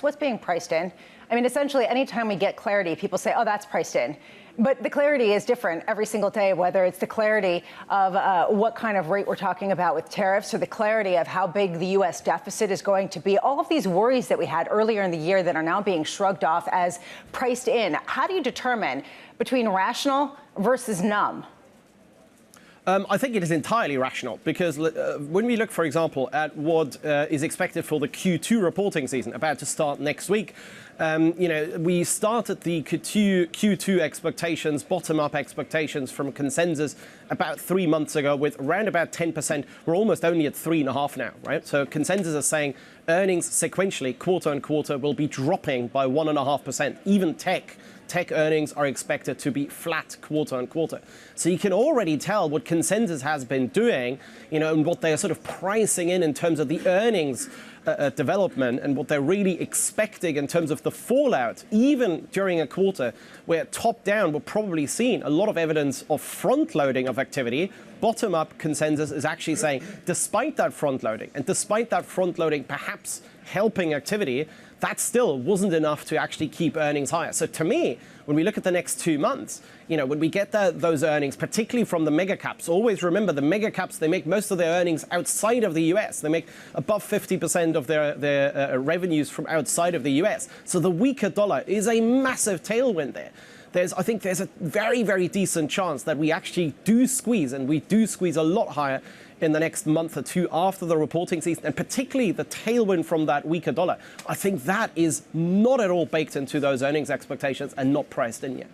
What's being priced in? I mean, essentially, anytime we get clarity, people say, oh, that's priced in. But the clarity is different every single day, whether it's the clarity of what kind of rate we're talking about with tariffs or the clarity of how big the U.S. deficit is going to be. All of these worries that we had earlier in the year that are now being shrugged off as priced in. How do you determine between rational versus numb? I think it is entirely rational because when we look, for example, at what is expected for the Q2 reporting season about to start next week, we started the Q2 expectations, bottom-up expectations from consensus about 3 months ago with around about 10%. We're almost only at 3.5% now, right? So consensus is saying earnings sequentially, quarter on quarter, will be dropping by 1.5%. Even tech earnings are expected to be flat quarter on quarter. So you can already tell what consensus has been doing, and what they're sort of pricing in terms of the earnings development and what they're really expecting in terms of the fallout, even during a quarter where top down we're probably seeing a lot of evidence of front loading of activity. Bottom up consensus is actually saying despite that front loading and despite that front loading perhaps helping activity, that still wasn't enough to actually keep earnings higher. So to me, when we look at the next 2 months, when we get those earnings, particularly from the mega caps, always remember the mega caps, they make most of their earnings outside of the US. They make above 50% of their revenues from outside of the US. So the weaker dollar is a massive tailwind there. I think there's a very, very decent chance that we actually do squeeze, and we do squeeze a lot higher in the next month or two after the reporting season, and particularly the tailwind from that weaker dollar. I think that is not at all baked into those earnings expectations and not priced in yet.